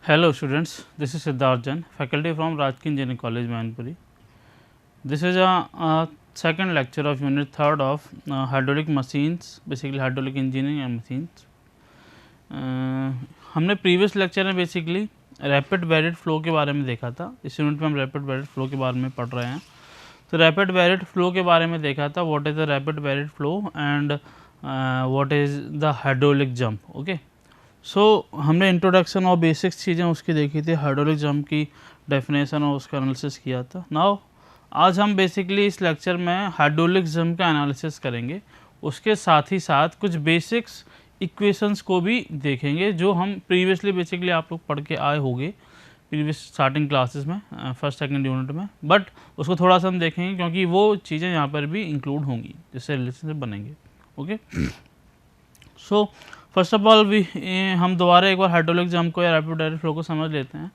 Hello students, this is Siddharth Jain, faculty from Rajki Engineering College, Mainpuri. This is a second lecture of unit 3rd of hydraulic machines, basically hydraulic engineering and machines. हमने previous lecture में basically rapid varied flow के बारे में देखा था. इस unit में हम रैपिड वेरिड फ्लो के बारे में पढ़ रहे हैं. तो रैपिड वेरिड फ्लो के बारे में देखा था, what is the rapid varied flow and what is the hydraulic jump. Okay, so हमने इंट्रोडक्शन और बेसिक्स चीज़ें उसकी देखी थी, हाइड्रोलिक जंप की डेफिनेशन और उसका एनालिसिस किया था. नाउ आज हम बेसिकली इस लेक्चर में हाइड्रोलिक जंप का एनालिसिस करेंगे. उसके साथ ही साथ कुछ बेसिक्स इक्वेशंस को भी देखेंगे जो हम प्रीवियसली बेसिकली आप लोग पढ़ के आए होंगे प्रीवियस स्टार्टिंग क्लासेस में, फर्स्ट सेकंड यूनिट में. बट उसको थोड़ा सा हम देखेंगे क्योंकि वो चीज़ें यहाँ पर भी इंक्लूड होंगी जिससे रिलेशनशिप बनेंगे. Okay, so first of all हम दोबारा एक बार हाइड्रोलिक जंप को या रैपिड वेरिड फ्लो को समझ लेते हैं.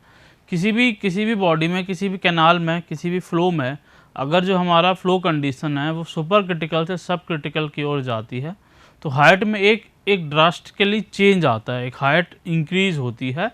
किसी भी बॉडी में, किसी भी कैनाल में, किसी भी फ्लो में अगर जो हमारा फ्लो कंडीशन है वो सुपर क्रिटिकल से सब क्रिटिकल की ओर जाती है तो हाइट में एक ड्रास्टिकली चेंज आता है, एक हाइट इंक्रीज होती है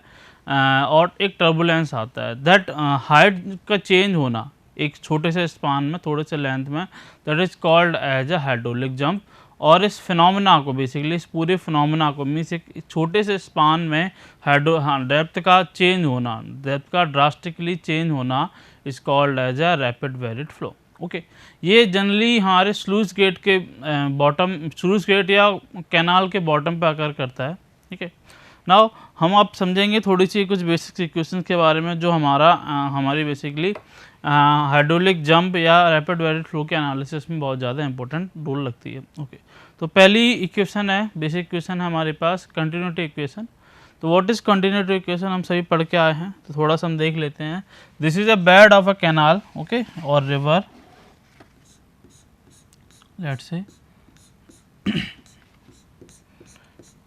और एक टर्बुलेंस आता है. दैट हाइट का चेंज होना एक छोटे से स्पान में, थोड़े से लेंथ में, that is called as a hydraulic jump. और इस फिनोमेना को बेसिकली, इस पूरे फिनोमेना को मीन्स एक छोटे से स्पान में डेप्थ का चेंज होना, डेप्थ का ड्रास्टिकली चेंज होना is called as a rapid varied flow. Okay, ये जनरली हमारे स्लूज गेट के बॉटम, स्लूज गेट या कैनाल के बॉटम पे आकर करता है. ठीक है, नाउ हम आप समझेंगे थोड़ी सी कुछ बेसिक इक्वेशंस के बारे में जो हमारी बेसिकली हाइड्रोलिक जंप या रैपिड वेरिड फ्लो के एनालिसिस में बहुत ज़्यादा इंपॉर्टेंट रोल लगती है. ओके, तो पहली इक्वेशन है, बेसिक इक्वेशन है हमारे पास कंटिन्यूटी इक्वेशन. तो व्हाट इज़ कंटिन्यूटी इक्वेशन हम सभी पढ़ के आए हैं, तो थोड़ा सा हम देख लेते हैं. This is a bed of a canal, okay, और रिवर, लेट्स से.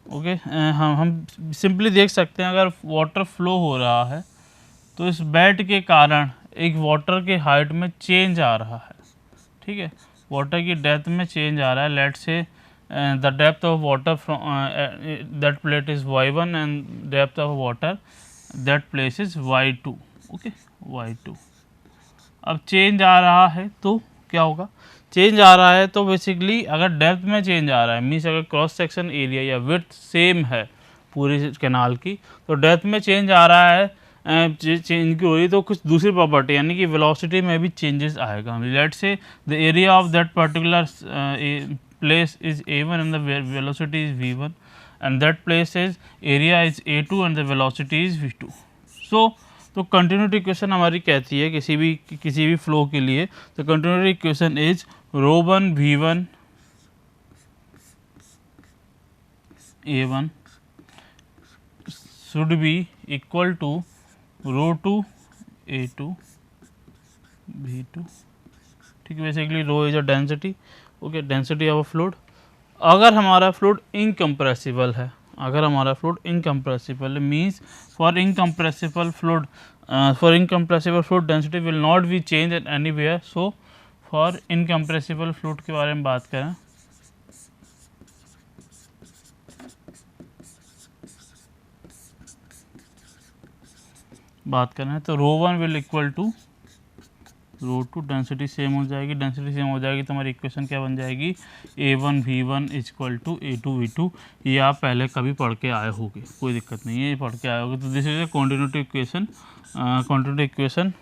ओके, हम सिंपली देख सकते हैं अगर वाटर फ्लो हो रहा है तो इस बेड के कारण एक वाटर के हाइट में चेंज आ रहा है. ठीक है, वाटर की डेप्थ में चेंज आ रहा है. Let's say the depth of water from that place is y1 and depth of water that place is y2. Okay, y2. अब चेंज आ रहा है तो क्या होगा, चेंज आ रहा है तो बेसिकली अगर डेप्थ में चेंज आ रहा है मीन्स अगर क्रॉस सेक्शन एरिया या विड्थ सेम है पूरी कैनाल की, तो डेप्थ में चेंज आ रहा है, चेंज की हो रही तो कुछ दूसरी प्रॉपर्टी यानी कि वेलोसिटी में भी चेंजेस आएगा. Let's say the area of that particular place is a1 and the velocity is v1 and that place is area is a2 and the velocity is v2. सो तो कंटिन्यूटी इक्वेशन हमारी कहती है किसी भी flow के लिए, तो continuity equation is ρ1 v1 a1 should be equal to ρ2 a2 v2. ठीक है, basically rho is a density. Okay, density of a fluid. अगर हमारा फ्लूइड इनकम्प्रेसिबल है, अगर हमारा fluid incompressible means for incompressible fluid density will not be change at anywhere. So for incompressible fluid के बारे में बात करें, तो ρ1 will equal to ρ2. Density same हो जाएगी, तो हमारी इक्वेशन क्या बन जाएगी, a1 v1 is equal to a2 v2. ये आप पहले कभी पढ़ के आए होंगे, कोई दिक्कत नहीं है, ये पढ़ के आए होंगे. तो this is a continuity equation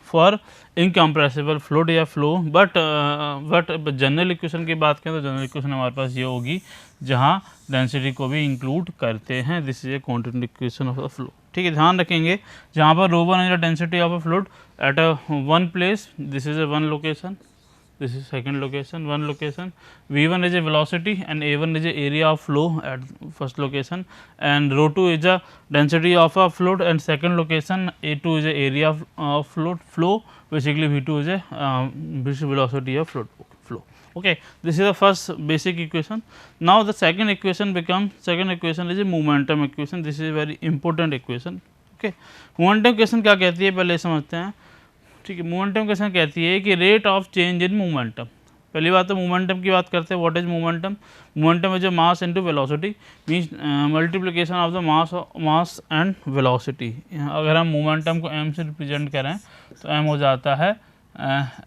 for incompressible fluid या फ्लो. बट जनरल इक्वेशन की बात करें तो जनरल इक्वेशन हमारे पास ये होगी जहाँ डेंसिटी को भी इंक्लूड करते हैं. This is a continuity equation of the flow. ठीक है, ध्यान रखेंगे जहाँ पर ρ1 is the density of a fluid at one place, this is a one location, this is second location, one location. v1 is a velocity and a1 is a area of flow at first location, and ρ2 is a density of a fluid and second location, a2 is a area of flow. Basically v2 is a velocity of flow. Okay, this is the first basic equation. Now the second equation is a momentum equation. This is a very important equation. Okay, momentum equation क्या कहती है पहले समझते हैं. ठीक है, momentum equation कहती है कि rate of change in momentum. पहली बात तो मोमेंटम की बात करते हैं। What is momentum? Momentum is a mass into velocity, means multiplication of the mass and velocity. अगर हम मोमेंटम को m से रिप्रेजेंट करें तो m हो जाता है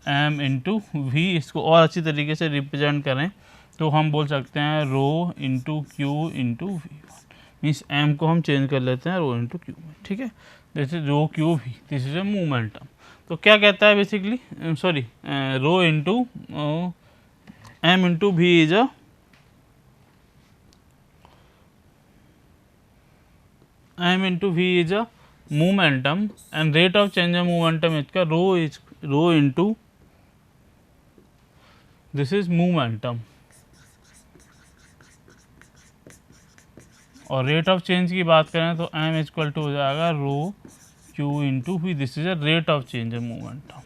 m इंटू वी। इसको और अच्छी तरीके से रिप्रेजेंट करें तो हम बोल सकते हैं rho into Q into V, means m को हम चेंज कर लेते हैं रो इंटू क्यू में, ठीक है। जैसे rho Q V, this is a momentum. तो क्या कहता है basically, sorry, rho into m into V is a m into v is a momentum and rate of change of momentum इसका rho into this is momentum, और rate of change की बात करें तो m इक्वल टू हो जाएगा rho q into V, this is a rate of change of momentum,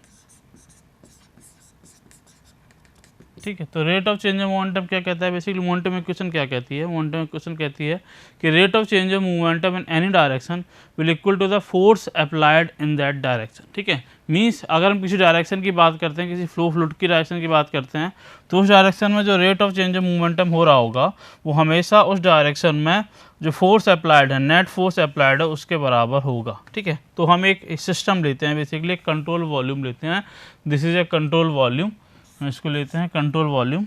ठीक है। तो rate of change of momentum क्या कहता है बेसिकली, मोमेंटम इक्वेशन क्या कहती है? मोमेंटम इक्वेशन कहती है कि rate of change of momentum in any direction will equal to the force applied in that direction, ठीक है। मींस अगर हम किसी डायरेक्शन की बात करते हैं, किसी फ्लूइड की डायरेक्शन की बात करते हैं, तो उस डायरेक्शन में जो rate of change of momentum हो रहा होगा वो हमेशा उस डायरेक्शन में जो फोर्स अप्लाइड है, नेट फोर्स अप्लाइड है, उसके बराबर होगा, ठीक है। तो हम एक सिस्टम लेते हैं, बेसिकली एक कंट्रोल वॉल्यूम लेते हैं, this is A control volume, इसको लेते हैं कंट्रोल वॉल्यूम।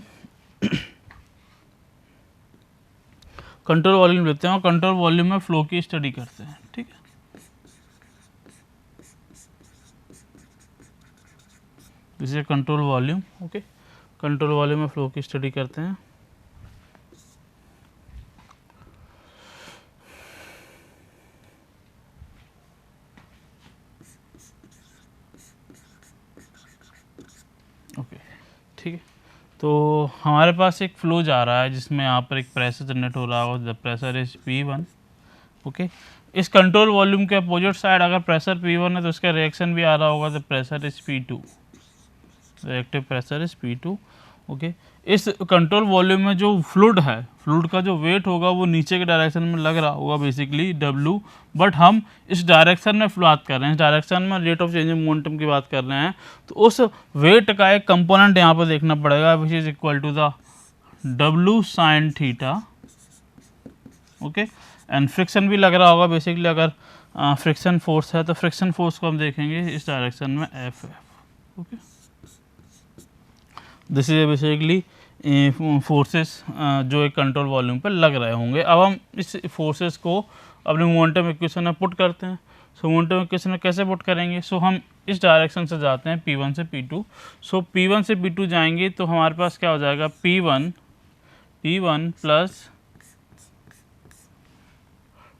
कंट्रोल वॉल्यूम लेते हैं और कंट्रोल वॉल्यूम में फ्लो की स्टडी करते हैं, ठीक है। This is control volume, okay. Control volume में फ्लो की स्टडी करते हैं। ओके, ठीक है। तो हमारे पास एक फ्लो जा रहा है जिसमें यहाँ पर एक प्रेशर जनरेट हो रहा होगा, the pressure is P1, okay. इस कंट्रोल वॉल्यूम के अपोजिट साइड अगर प्रेशर P1 है तो उसका रिएक्शन भी आ रहा होगा, the pressure is P2, reactive pressure is P2, okay. इस कंट्रोल वॉल्यूम में जो फ्लूइड है, फ्लूइड का जो वेट होगा वो नीचे के डायरेक्शन में लग रहा होगा बेसिकली W, बट हम इस डायरेक्शन में बात कर रहे हैं, इस डायरेक्शन में rate of change of momentum की बात कर रहे हैं, तो उस वेट का एक कंपोनेंट यहाँ पर देखना पड़ेगा which is equal to the W sine theta, okay. And friction भी लग रहा होगा बेसिकली, अगर फ्रिक्शन फोर्स है तो फ्रिक्शन फोर्स को हम देखेंगे इस डायरेक्शन में F, okay. This is basically forces जो एक कंट्रोल वॉल्यूम पर लग रहे होंगे। अब हम इस फोर्सेस को अपने मोमेंटम इक्वेशन में पुट करते हैं। सो मोमेंटम इक्वेशन में कैसे पुट करेंगे? सो हम इस डायरेक्शन से जाते हैं P1 से P2। सो P1 से P2 जाएंगे तो हमारे पास क्या हो जाएगा, P1 plus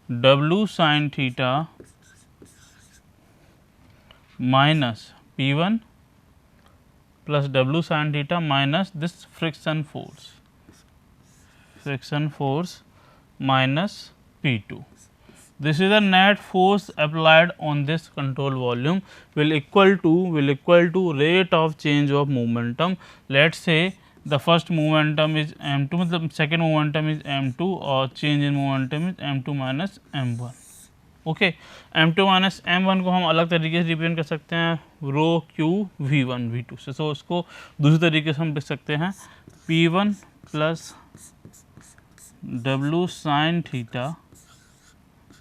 W sine theta minus P1 plus W sine theta minus this friction force minus P2. This is the net force applied on this control volume will equal to rate of change of momentum. Let's say the first momentum is m2, मतलब second momentum is m2 और change in momentum is m2 minus m1, okay. m2 minus m1 को हम अलग तरीके से represent कर सकते हैं रो क्यू v1 v2 से। सो उसको दूसरे तरीके से हम लिख सकते हैं P1 plus W sine theta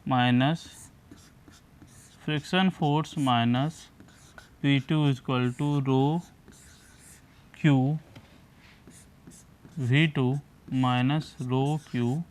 minus friction force minus P2 equal to rho Q V2 minus rho Q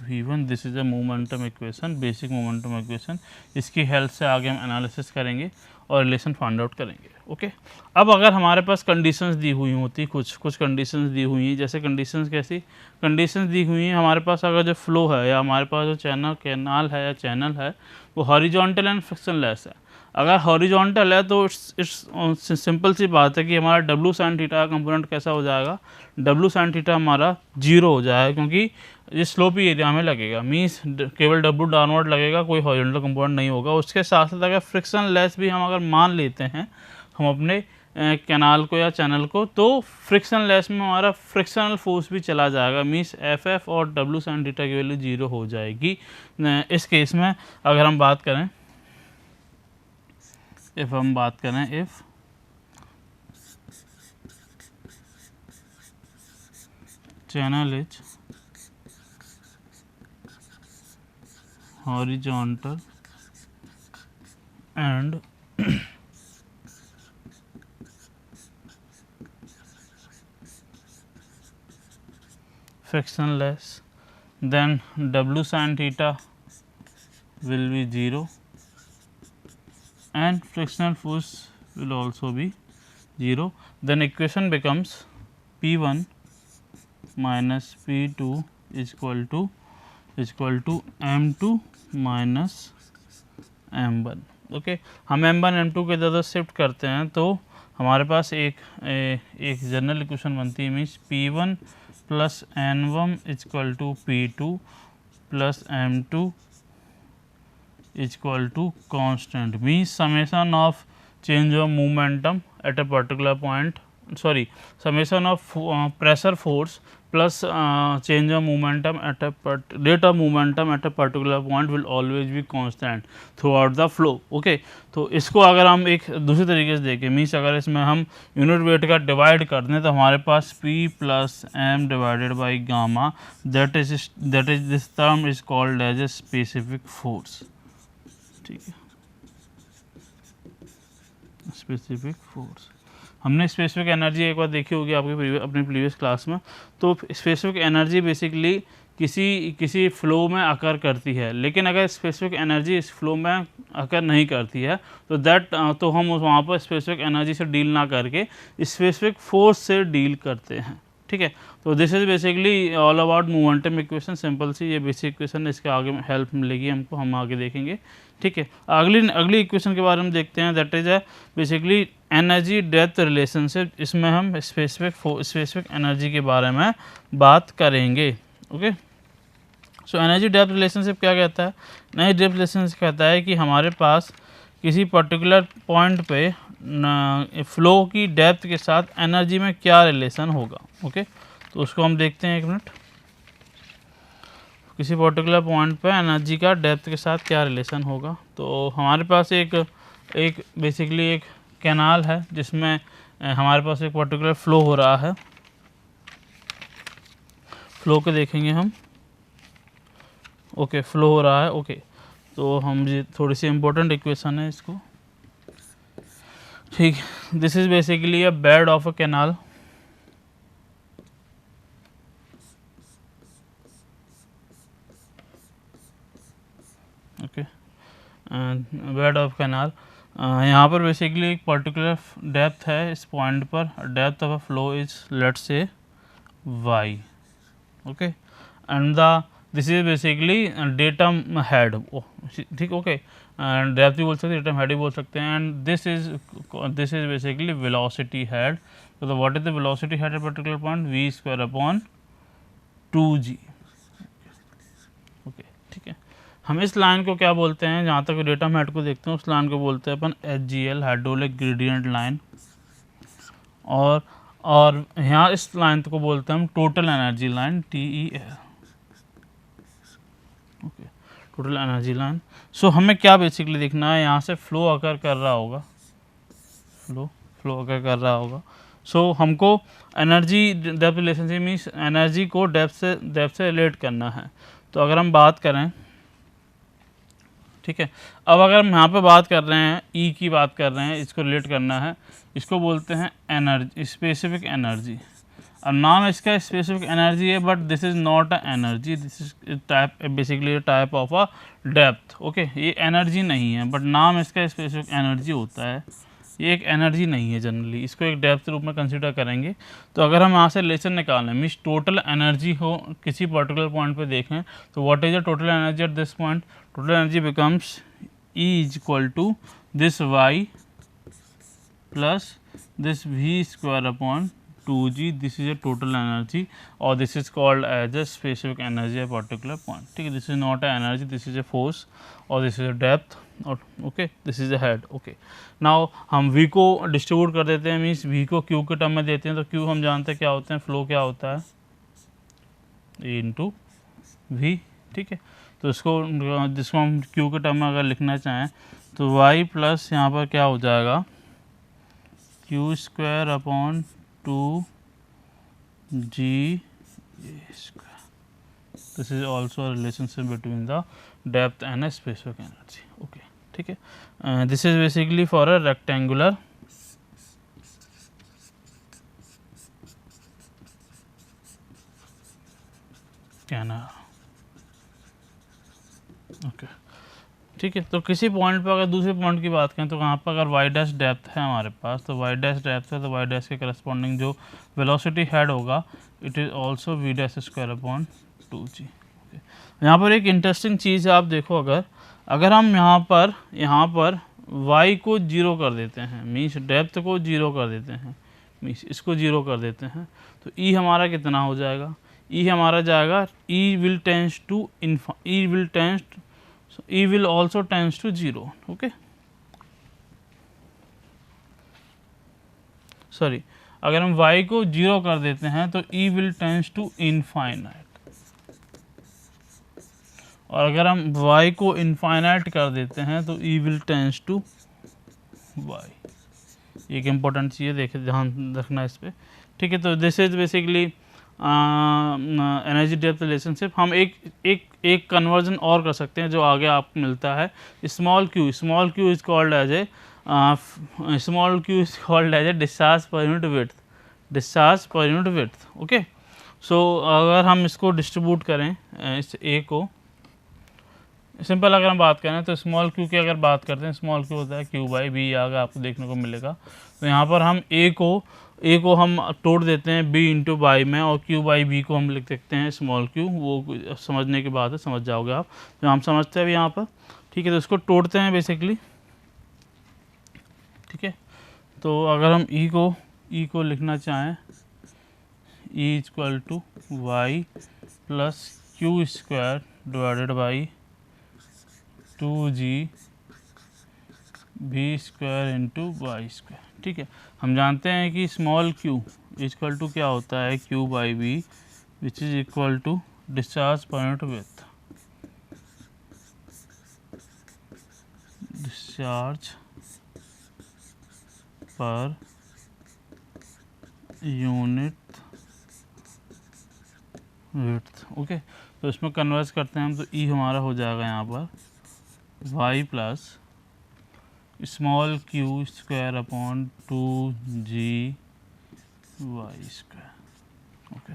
V1। This is a momentum equation, basic momentum equation. इसकी हेल्प से आगे हम एनालिसिस करेंगे और रिलेशन फाइंड आउट करेंगे, okay. अब अगर हमारे पास कंडीशंस दी हुई होती, कुछ कंडीशंस दी हुई हैं, जैसे कंडीशंस कैसी कंडीशंस दी हुई हैं, हमारे पास अगर जो फ्लो है या हमारे पास जो कैनाल है या चैनल है वो हॉरिजॉन्टल एंड फ्रिक्शनलेस है। अगर हॉरिजॉन्टल है तो इट्स सिंपल सी बात है कि हमारा W साइन थीटा का कंपोनेंट कैसा हो जाएगा, W साइन थीटा हमारा 0 हो जाएगा, क्योंकि ये स्लोपी एरिया में लगेगा, मीन्स केवल W डाउनवर्ड लगेगा, कोई हॉरिजॉन्टल कंपोनेंट नहीं होगा। उसके साथ साथ अगर फ्रिक्शन लेस भी हम अगर मान लेते हैं हम अपने कैनाल को या चैनल को, तो फ्रिक्शन लेस में हमारा फ्रिक्शनल फोर्स भी चला जाएगा, मीन्स FF और W साइन थीटा की वैल्यू 0 हो जाएगी। इस केस में अगर हम बात करें, if channel is horizontal and frictionless, then W sin theta will be 0 and frictional force will also be 0. Then equation becomes P1 minus P2 is equal to M2 minus M1. Okay, हम M1 M2 के इधर shift करते हैं तो हमारे पास एक general equation बनती है, means P1 plus N1 is equal to P2 plus M2 is equal to constant, means summation of change of momentum at a particular point, sorry summation of pressure force plus change of momentum at a rate of momentum at a particular point will always be constant throughout the flow. Okay, तो इसको अगर हम एक दूसरे तरीके से देखें, means अगर इसमें हम यूनिट वेट का डिवाइड कर दें तो हमारे पास P plus M divided by gamma, that is this term is called as a specific force. ठीक है, स्पेसिफिक फोर्स. हमने स्पेसिफिक एनर्जी एक बार देखी होगी आपकी अपनी प्रीवियस क्लास में. तो स्पेसिफिक एनर्जी बेसिकली किसी फ्लो में अकर करती है, लेकिन अगर स्पेसिफिक एनर्जी इस फ्लो में अकर नहीं करती है तो हम वहाँ पर स्पेसिफिक एनर्जी से डील ना करके स्पेसिफिक फोर्स से डील करते हैं. ठीक है, तो this is basically all about momentum equation. Simple सी ये बेसिक इक्वेशन, इसके आगे हेल्प मिलेगी हमको, हम आगे देखेंगे. ठीक है, अगली इक्वेशन के बारे में देखते हैं, that is basically energy depth relationship. इसमें हम स्पेसिफिक एनर्जी के बारे में बात करेंगे. Okay, so energy depth relationship क्या कहता है? एनर्जी डेप्थ रिलेशनशिप कहता है कि हमारे पास किसी पर्टिकुलर पॉइंट पे फ्लो की डेप्थ के साथ एनर्जी में क्या रिलेशन होगा. ओके, तो उसको हम देखते हैं एक मिनट. किसी पर्टिकुलर पॉइंट पे एनर्जी का डेप्थ के साथ क्या रिलेशन होगा. तो हमारे पास एक बेसिकली एक कैनाल है जिसमें हमारे पास एक पर्टिकुलर फ्लो हो रहा है. फ्लो को देखेंगे हम. ओके, फ्लो हो रहा है. ओके, तो हम ये थोड़ी सी इम्पोर्टेंट इक्वेशन है इसको. ठीक, this is basically a bed of a canal. Okay, bed of canal. यहाँ पर बेसिकली एक पर्टिकुलर डेप्थ है इस पॉइंट पर. Depth of a flow is let's say y. Okay, and this is basically datum head. ठीक, okay, depth भी बोल सकते हैं, डेटम हेड भी बोल सकते हैं. And this is basically velocity head. तो what is the velocity head at particular point? v square upon 2g. Okay, ठीक है. हम इस लाइन को क्या बोलते हैं, जहाँ तक डेटम हेड को देखते हैं उस लाइन को बोलते हैं अपन HGL, हाइड्रोलिक ग्रेडियंट लाइन. और यहाँ इस लाइन को बोलते हैं हम total energy line, TEL. Okay, total energy line. So हमें क्या बेसिकली देखना है, यहाँ से फ्लो अकर कर रहा होगा, फ्लो अकर कर रहा होगा. सो हमको energy depth relationship means energy को डेप्थ से रिलेट करना है. तो अगर हम बात करें, ठीक है, अब अगर हम यहाँ पे बात कर रहे हैं, ई की बात कर रहे हैं, इसको रिलेट करना है, इसको बोलते हैं एनर्जी, स्पेसिफिक एनर्जी. अब नाम इसका स्पेसिफिक एनर्जी है, but this is not a energy, this is type basically type of a depth. Okay, ये एनर्जी नहीं है, बट नाम इसका स्पेसिफिक एनर्जी होता है. ये एक एनर्जी नहीं है, जनरली इसको एक डेप्थ के रूप में कंसिडर करेंगे. तो अगर हम यहाँ से रिलेशन निकालें, मीन्स टोटल एनर्जी हो किसी पर्टिकुलर पॉइंट पे देखें, तो what is the total energy at this point? Total energy becomes E is equal to this y plus this v square upon 2g. This is a total energy or this is called as a specific energy at particular point. ठीक है, this is not a energy, this is a force or this is a depth or okay, this is a head. okay, now हम v को distribute कर देते हैं, means v को q के term में देते हैं. तो q हम जानते हैं क्या होते हैं, फ्लो क्या होता है, a इंटू v. ठीक है, तो जिसको हम q के टर्म में अगर लिखना चाहें तो y प्लस यहाँ पर क्या हो जाएगा, q स्क्वायर अपॉन 2g ये square. This is also a relationship between the depth and specific energy. Okay, ठीक है. This is basically for a rectangular canal. Okay, ठीक है. तो किसी पॉइंट पर अगर दूसरे पॉइंट की बात करें तो वहाँ पर अगर वाई डैश डेप्थ है हमारे पास, तो वाई डैश डेप्थ है तो वाई डैश के करस्पॉन्डिंग जो वेलोसिटी हेड होगा it is also V dash square upon 2g. यहाँ पर एक इंटरेस्टिंग चीज़ आप देखो, अगर हम यहाँ पर y को जीरो कर देते हैं, मीन्स डेप्थ को जीरो कर देते हैं, मीन्स इसको जीरो कर देते हैं, तो ई हमारा कितना हो जाएगा? ई हमारा जाएगा E will tends to E will also tends to 0. okay, sorry, अगर हम y को 0 कर देते हैं तो E will tends to infinite, और अगर हम y को infinite कर देते हैं तो E will tends to y. एक इम्पोर्टेंट चीज़ देखे, ध्यान रखना इस पर, ठीक है. तो this is basically energy depth relationship. हम एक कन्वर्जन और कर सकते हैं जो आगे आपको मिलता है. Small Q is called as a discharge per unit width. Okay, so अगर हम इसको डिस्ट्रीब्यूट करें इस ए को, सिंपल अगर हम बात करें तो स्मॉल क्यू की अगर बात करते हैं, स्मॉल क्यू होता है क्यू बाई बी, आगे आपको देखने को मिलेगा. तो यहाँ पर हम ए को हम तोड़ देते हैं बी इंटू बाई में, और क्यू बाई बी को हम लिख सकते हैं स्मॉल क्यू. वो समझने की बात है, समझ जाओगे आप. तो हम समझते हैं अभी यहाँ पर, ठीक है. तो इसको तोड़ते हैं बेसिकली, ठीक है. तो अगर हम ई को लिखना चाहें, E equal to Y plus Q square divided by 2g B square into Y square. ठीक है, हम जानते हैं कि स्मॉल क्यू इक्वल टू क्या होता है, Q by B, which is equal to discharge per unit width. Discharge per unit width. Okay, तो इसमें कन्वर्स करते हैं हम, तो ई हमारा हो जाएगा यहाँ पर y plus small Q square upon 2g Y square. Okay,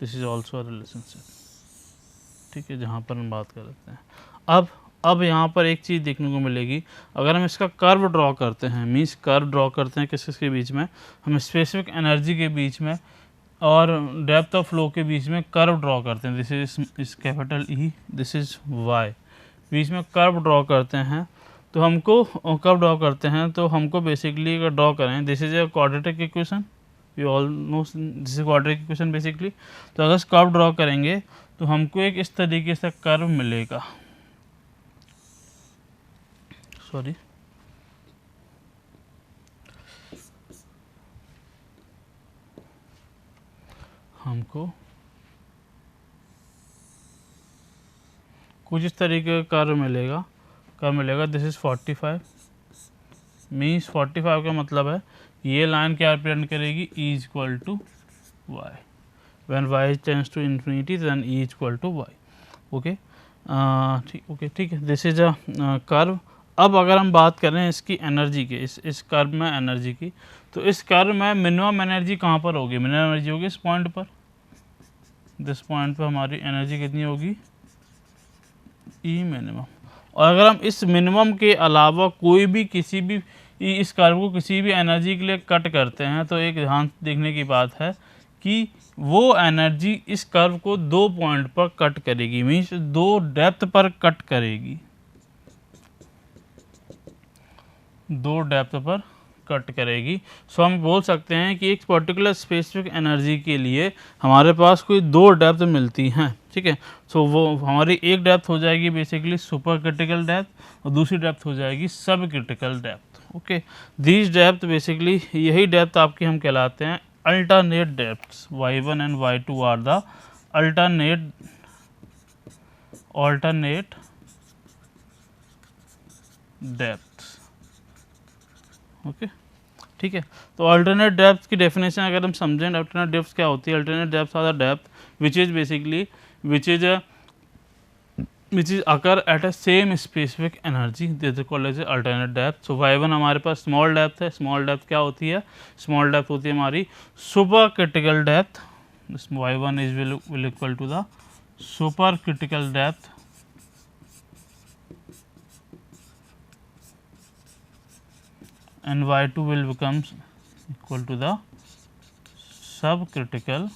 this is also a relationship. ठीक है, जहाँ पर हम बात कर रहे हैं. अब यहाँ पर एक चीज़ देखने को मिलेगी, अगर हम इसका कर्व ड्रॉ करते हैं, मीन्स कर्व ड्रॉ करते हैं किसके बीच में, हम स्पेसिफिक एनर्जी के बीच में और डेप्थ ऑफ फ्लो के बीच में कर्व ड्रॉ करते हैं. This is capital E, this is Y, बीच में कर्व ड्रॉ करते हैं. तो हमको कर्व ड्रॉ करते हैं तो हमको बेसिकली अगर ड्रॉ करें, this is a quadratic equation, you all know this is quadratic equation basically. तो अगर कर्व ड्रॉ करेंगे तो हमको एक इस तरीके से कर्व मिलेगा. सॉरी, हमको कुछ इस तरीके का कर्व मिलेगा. दिस इज 45, मीन्स 45 का मतलब है ये लाइन क्या रिप्रेजेंट करेगी, E is equal to Y. When Y tends to infinity then E is equal to Y. Okay, ठीक है. This is a curve. अब अगर हम बात करें इसकी एनर्जी की, इस कर्व में एनर्जी की, तो इस कर्व में मिनिमम एनर्जी कहाँ पर होगी, मिनिमम एनर्जी होगी इस पॉइंट पर. दिस पॉइंट पर हमारी एनर्जी कितनी होगी, ई मिनिमम. और अगर हम इस मिनिमम के अलावा कोई भी किसी भी इस कर्व को किसी भी एनर्जी के लिए कट करते हैं, तो एक ध्यान देखने की बात है कि वो एनर्जी इस कर्व को 2 पॉइंट पर कट करेगी, मीन्स 2 डेप्थ पर कट करेगी, 2 डेप्थ पर कट करेगी. सो हम बोल सकते हैं कि एक पर्टिकुलर स्पेसिफिक एनर्जी के लिए हमारे पास कोई 2 डेप्थ मिलती हैं. ठीक है, सो वो हमारी एक डेप्थ हो जाएगी बेसिकली सुपर क्रिटिकल डेप्थ और दूसरी डेप्थ हो जाएगी subcritical depth. Okay, these depth basically यही डेप्थ आपकी हम कहलाते हैं alternate depths. y1 and y2 are the alternate depths. Okay, ठीक है। तो अल्टरनेट डेप्थ की डेफिनेशन अगर हम समझें, अल्टरनेट डेप्थ क्या होती है, alternate depth are the depth which is basically which is occur at a same specific energy, this is called as alternate depth. So y1 हमारे पास स्मॉल डेप्थ है, स्मॉल डेप्थ क्या होती है, स्मॉल डेप्थ होती है हमारी supercritical depth, y1 is will equal to the supercritical depth and y2 will becomes equal to the subcritical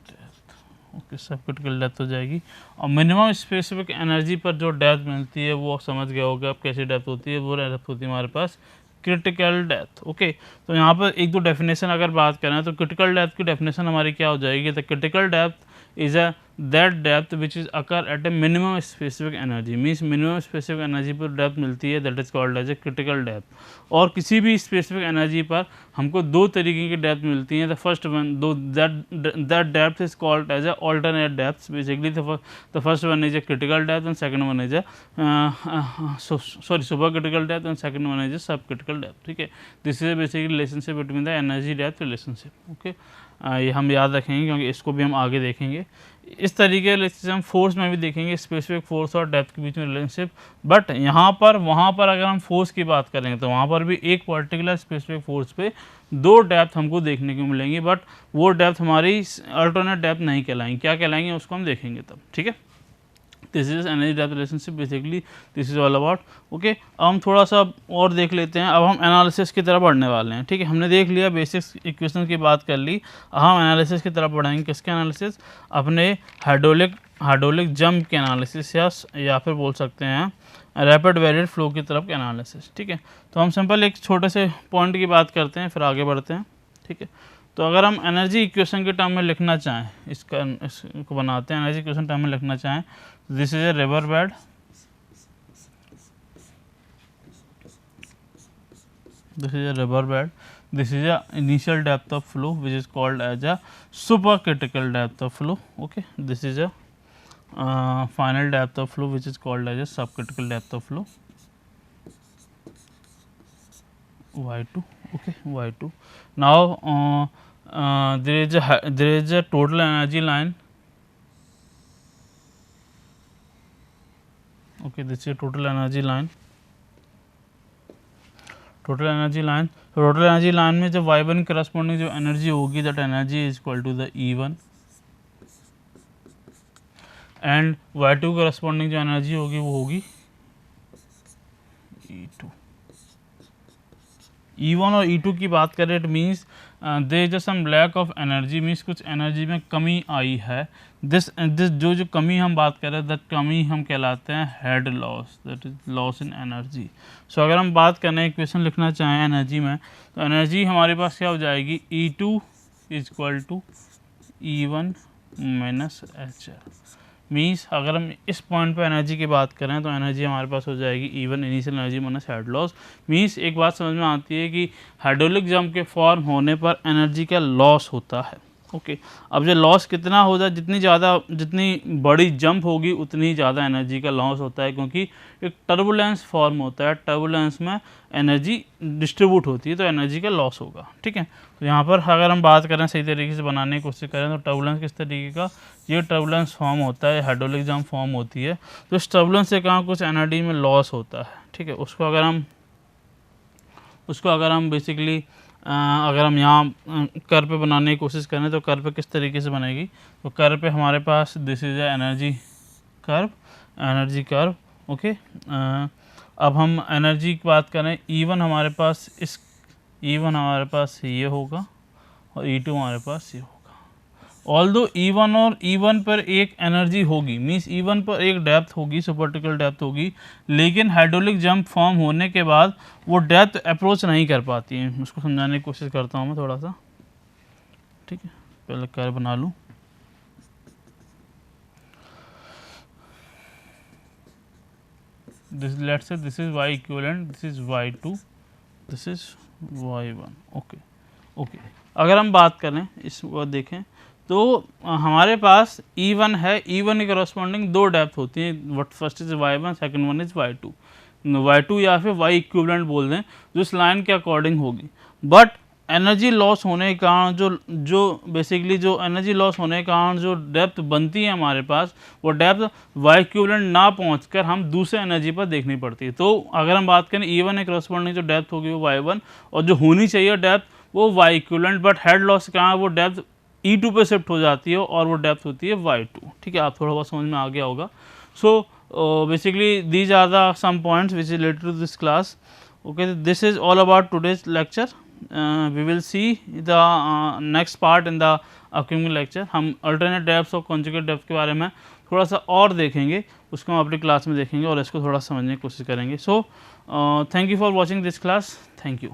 depth. Okay, subcritical depth हो जाएगी। और मिनिमम स्पेसिफिक एनर्जी पर जो डेप्थ मिलती है वो समझ गए होगा आप कैसी डेप्थ होती है, वो डेप्थ होती है हमारे पास क्रिटिकल डेप्थ। ओके, तो यहाँ पर एक दो डेफिनेशन अगर बात करें तो क्रिटिकल डेप्थ की डेफिनेशन हमारी क्या हो जाएगी, the critical depth is a that depth which is occur at a minimum specific energy, means minimum specific energy पर डेप्थ मिलती है, that is called as a critical depth. और किसी भी स्पेसिफिक एनर्जी पर हमको दो तरीके की डेप्थ मिलती हैं, द फर्स्ट वन दो that depth is called as a alternate depth, basically the first one is a critical depth and second one is a supercritical depth and second one is a subcritical depth. ठीक है, this is basically relationship between the energy depth relationship. Okay, ये हम याद रखेंगे क्योंकि इसको भी हम आगे देखेंगे। इस तरीके से हम फोर्स में भी देखेंगे, स्पेसिफिक फोर्स और डेप्थ के बीच में रिलेशनशिप। बट यहाँ पर वहाँ पर अगर हम फोर्स की बात करेंगे तो वहाँ पर भी एक पर्टिकुलर स्पेसिफिक फोर्स पे दो डेप्थ हमको देखने को मिलेंगी, बट वो डेप्थ हमारी अल्टरनेट डेप्थ नहीं कहलाएंगी। क्या कहलाएंगे उसको हम देखेंगे तब। ठीक है, this is energy depth relationship, basically this is all about. Okay, अब हम थोड़ा सा और देख लेते हैं। अब हम एनालिसिस की तरफ बढ़ने वाले हैं। ठीक है, हमने देख लिया बेसिक्स इक्वेशन की बात कर ली, हम एनालिसिस की तरफ बढ़ेंगे। किसके एनालिसिस, अपने हाइड्रोलिक जंप के एनालिसिस या फिर बोल सकते हैं रैपिड वेरिएट फ्लो की तरफ के एनालिसिस। ठीक है, तो हम सिंपल एक छोटे से पॉइंट की बात करते हैं फिर आगे बढ़ते हैं। ठीक है, तो अगर हम एनर्जी इक्वेशन के टर्म में लिखना चाहें, इसको बनाते हैं, एनर्जी इक्वेशन टर्म में लिखना चाहें, this is a river bed, this is a river bed, this is a initial depth of flow which is called as a supercritical depth of flow. Okay, this is a final depth of flow which is called as a subcritical depth of flow, y2. Okay, y2. Now there is a total energy line. Okay, this is a total energy line. Total energy line, total energy line में जब y1 corresponding जो energy होगी, that energy is equal to the E1 and y2 corresponding जो energy होगी वो होगी E2। E1 और E2 की बात करें, it means there is some lack of energy, means कुछ एनर्जी में कमी आई है। दिस जो कमी हम बात कर रहे हैं, दैट कमी हम कहलाते हैं head loss, that is loss in energy. So अगर हम बात करें, इक्वेशन लिखना चाहें एनर्जी में, तो एनर्जी हमारे पास क्या हो जाएगी, E2 is equal to E1 minus HL। Means अगर हम इस पॉइंट पे एनर्जी की बात करें तो एनर्जी हमारे पास हो जाएगी E1 initial energy minus head loss. Means एक बात समझ में आती है कि हाइड्रोलिक जंप के फॉर्म होने पर एनर्जी का लॉस होता है। ओके, अब जो लॉस कितना हो जाए, जितनी बड़ी जंप होगी उतनी ही ज़्यादा एनर्जी का लॉस होता है, क्योंकि एक टर्बुलेंस फॉर्म होता है, टर्बुलेंस में एनर्जी डिस्ट्रीब्यूट होती है तो एनर्जी का लॉस होगा। ठीक है, तो यहाँ पर अगर हम बात करें सही तरीके से बनाने की कोशिश करें तो टर्बुलेंस किस तरीके का, ये टर्बुलेंस फॉर्म होता है, हाइड्रोलिक जंप फॉर्म होती है, तो इस टर्बुलेंस से कहाँ कुछ एनर्जी में लॉस होता है। ठीक है, उसको अगर हम बेसिकली अगर हम यहाँ कर पे बनाने की कोशिश करें तो कर पे किस तरीके से बनेगी, तो कर पे हमारे पास this is energy curve. Okay, अब हम एनर्जी की बात करें, E1 हमारे पास ये होगा और E2 हमारे पास ये होगा। ऑल्दो E1 और E1 पर एक एनर्जी होगी, मीन्स E1 पर एक डेप्थ होगी, सुपरक्रिटिकल डेप्थ होगी, लेकिन हाइड्रोलिक जंप फॉर्म होने के बाद वो डेप्थ अप्रोच नहीं कर पाती है। उसको समझाने की कोशिश करता हूँ मैं थोड़ा सा। ठीक है, पहले कर बना लूँ। Let's say this is y equivalent, this is y2, this is y1। Okay, अगर हम बात करें इसको देखें तो हमारे पास E1 है, E1 के करस्पॉन्डिंग दो डेप्थ होती हैं, first is y1, second one is y2। y2 या फिर y इक्विवेलेंट बोल दें, जो इस लाइन के अकॉर्डिंग होगी। बट एनर्जी लॉस होने के कारण जो बेसिकली जो एनर्जी लॉस होने के कारण जो डेप्थ बनती है हमारे पास, वो डेप्थ y इक्विवेलेंट ना पहुंचकर हम दूसरे एनर्जी पर देखनी पड़ती है। तो अगर हम बात करें E1 के करस्पॉन्डिंग जो डेप्थ होगी वो y1, और जो होनी चाहिए डेप्थ वो y equivalent, but head loss के कारण वो डेप्थ E2 पे शिफ्ट हो जाती है और वो डेप्थ होती है y2। ठीक है, आप थोड़ा बहुत समझ में आ गया होगा। सो basically these are the some points which is related to this class. Okay, this is all about today's lecture. We will see the next part in the upcoming lecture. हम alternate depths और conjugate depth के बारे में थोड़ा सा और देखेंगे, उसको हम अपनी क्लास में देखेंगे और इसको थोड़ा समझने की कोशिश करेंगे। So thank you for watching this class. Thank you.